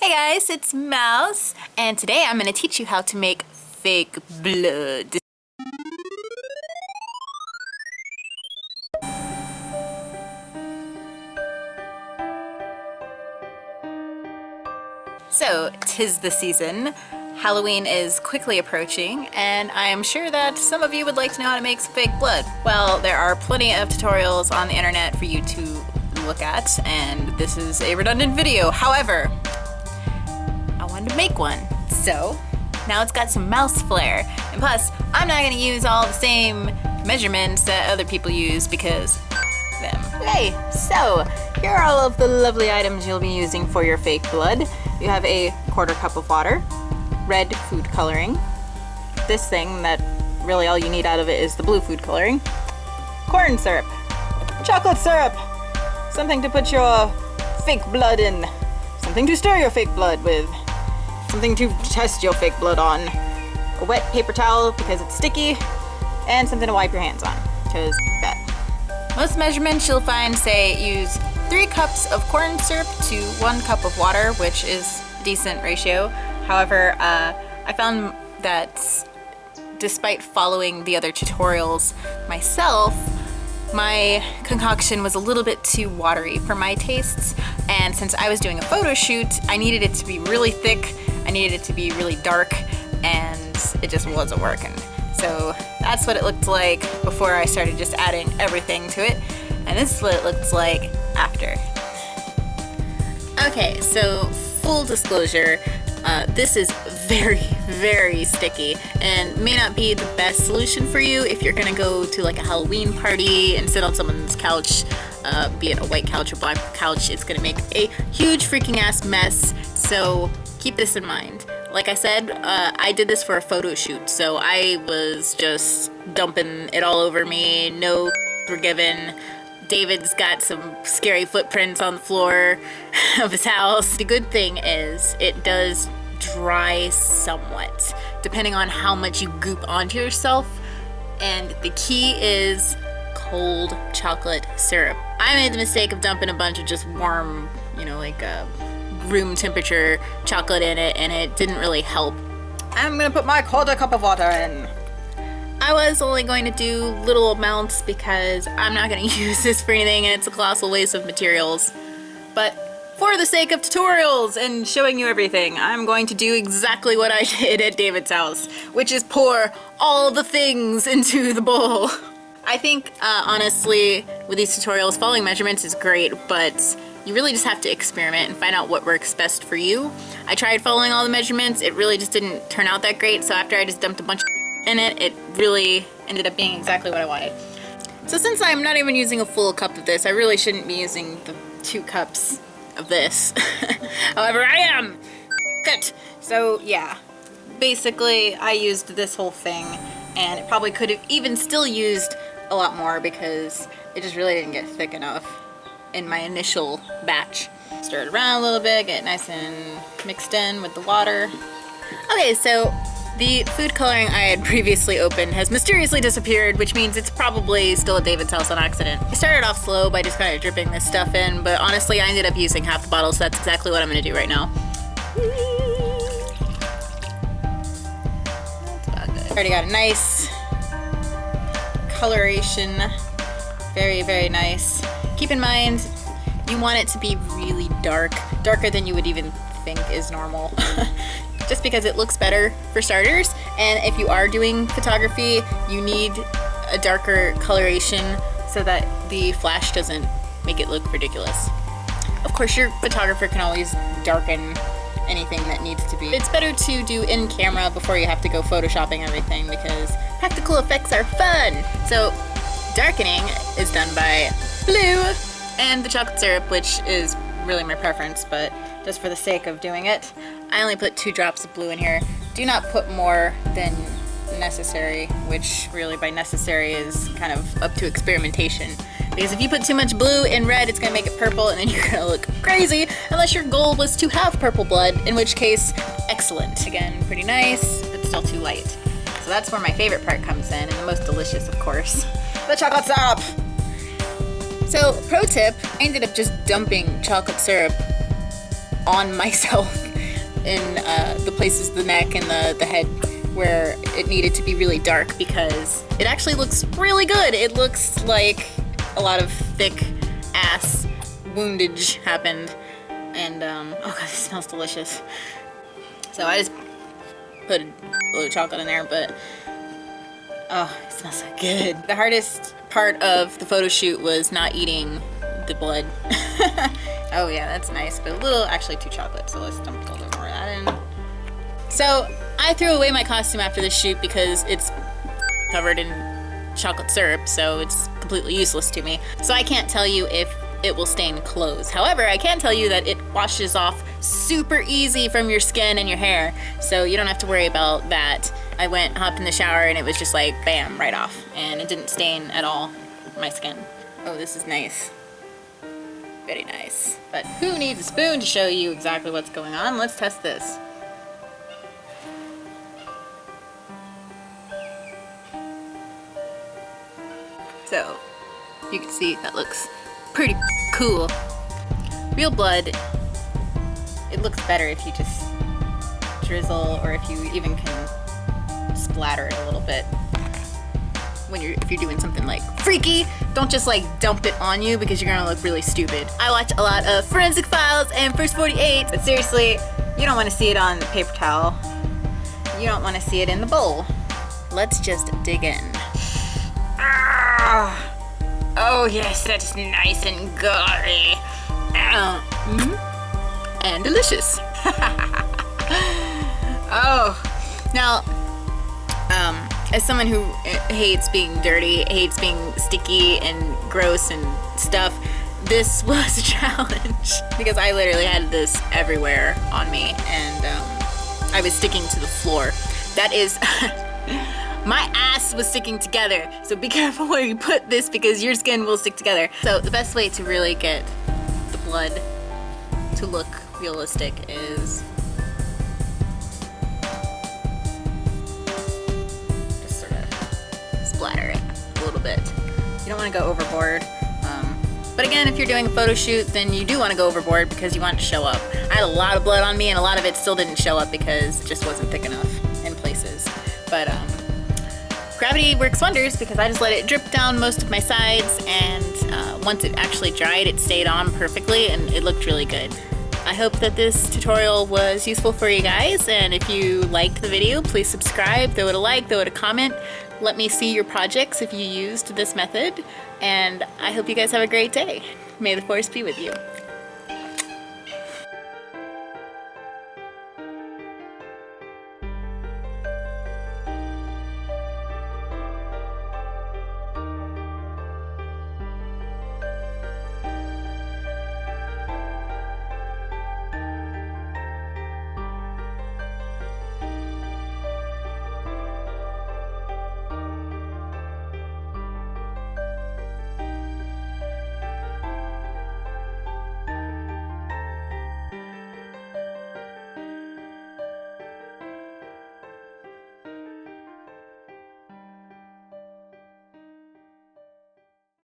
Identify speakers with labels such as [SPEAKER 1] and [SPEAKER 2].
[SPEAKER 1] Hey guys, it's Mouse, and today I'm going to teach you how to make fake blood. So, 'tis the season. Halloween is quickly approaching, and I am sure that some of you would like to know how to make some fake blood. Well, there are plenty of tutorials on the internet for you to look at, and this is a redundant video. However, I wanted to make one, so now it's got some mouse flair. And plus, I'm not going to use all the same measurements that other people use because them. Okay, so here are all of the lovely items you'll be using for your fake blood. You have a 1/4 cup of water, red food coloring, this thing that really all you need out of it is the blue food coloring, corn syrup, chocolate syrup, something to put your fake blood in, something to stir your fake blood with, something to test your fake blood on, a wet paper towel because it's sticky, and something to wipe your hands on, because that. Most measurements you'll find say use 3 cups of corn syrup to 1 cup of water, which is a decent ratio. However, I found that despite following the other tutorials myself, my concoction was a little bit too watery for my tastes, and since I was doing a photo shoot, I needed it to be really thick, I needed it to be really dark, and it just wasn't working. So that's what it looked like before I started just adding everything to it, and this is what it looks like after. Okay, so full disclosure, this is very, very sticky and may not be the best solution for you if you're gonna go to like a Halloween party and sit on someone's couch, be it a white couch or black couch. It's gonna make a huge freaking ass mess, so keep this in mind. Like I said, I did this for a photo shoot, so I was just dumping it all over me, no were given. David's got some scary footprints on the floor of his house. The good thing is it does dry somewhat, depending on how much you goop onto yourself, and the key is cold chocolate syrup. I made the mistake of dumping a bunch of just warm, like room temperature chocolate in it, and it didn't really help. I'm gonna put my 1/4 cup of water in. I was only going to do little amounts because I'm not going to use this for anything and it's a colossal waste of materials. But for the sake of tutorials and showing you everything, I'm going to do exactly what I did at David's house, which is pour all the things into the bowl. I think, honestly, with these tutorials, following measurements is great, but you really just have to experiment and find out what works best for you. I tried following all the measurements, it really just didn't turn out that great, so after I just dumped a bunch of in it, it really ended up being exactly what I wanted. So since I'm not even using a full cup of this, I really shouldn't be using the 2 cups of this. However, I am! Good. So yeah, basically I used this whole thing, and it probably could have even still used a lot more because it just really didn't get thick enough in my initial batch. Stir it around a little bit, get it nice and mixed in with the water. Okay, so the food coloring I had previously opened has mysteriously disappeared, which means it's probably still at David's house on accident. I started off slow by just kind of dripping this stuff in, but honestly I ended up using half the bottle, so that's exactly what I'm going to do right now. That's about good. Already got a nice coloration. Very, very nice. Keep in mind, you want it to be really dark, darker than you would even think is normal. Just because it looks better for starters, and if you are doing photography, you need a darker coloration so that the flash doesn't make it look ridiculous. Of course, your photographer can always darken anything that needs to be. It's better to do in camera before you have to go photoshopping everything because practical effects are fun. So darkening is done by blue and the chocolate syrup, which is really my preference, but just for the sake of doing it, I only put 2 drops of blue in here. Do not put more than necessary, which really by necessary is kind of up to experimentation. Because if you put too much blue in red, it's gonna make it purple and then you're gonna look crazy, unless your goal was to have purple blood, in which case, excellent. Again, pretty nice, but still too light. So that's where my favorite part comes in, and the most delicious, of course, the chocolate syrup. So, pro tip, I ended up just dumping chocolate syrup on myself in the places, the neck and the head, where it needed to be really dark, because it actually looks really good. It looks like a lot of thick ass woundage happened, and oh god, this smells delicious. So I just put a little chocolate in there, but oh, it smells so good. The hardest part of the photo shoot was not eating the blood. Oh yeah, that's nice, but a little, actually 2 chocolates, so let's dump a little bit more of that in. So I threw away my costume after the shoot because it's covered in chocolate syrup, so it's completely useless to me. So I can't tell you if it will stain clothes. However, I can tell you that it washes off super easy from your skin and your hair, so you don't have to worry about that. I went, hopped in the shower, and it was just like bam, right off, and it didn't stain at all my skin. Oh, this is nice. Very nice. But who needs a spoon to show you exactly what's going on? Let's test this. So, you can see that looks pretty cool. Real blood, it looks better if you just drizzle, or if you even can splatter it a little bit. If you're doing something like freaky, don't just like dump it on you, because you're gonna look really stupid. I watch a lot of Forensic Files and First 48, but seriously, you don't want to see it on the paper towel. You don't want to see it in the bowl. Let's just dig in. Ah! Oh yes, that's nice and gory. And delicious. Oh, now, as someone who hates being dirty, hates being sticky and gross and stuff, this was a challenge, because I literally had this everywhere on me, and I was sticking to the floor. That is, my ass was sticking together, so be careful where you put this, because your skin will stick together. So the best way to really get the blood to look realistic is splatter it a little bit. You don't want to go overboard. But again, if you're doing a photo shoot, then you do want to go overboard, because you want it to show up. I had a lot of blood on me, and a lot of it still didn't show up because it just wasn't thick enough in places. But gravity works wonders, because I just let it drip down most of my sides, and once it actually dried, it stayed on perfectly, and it looked really good. I hope that this tutorial was useful for you guys, and if you liked the video, please subscribe, throw it a like, throw it a comment. Let me see your projects if you used this method, and I hope you guys have a great day. May the force be with you.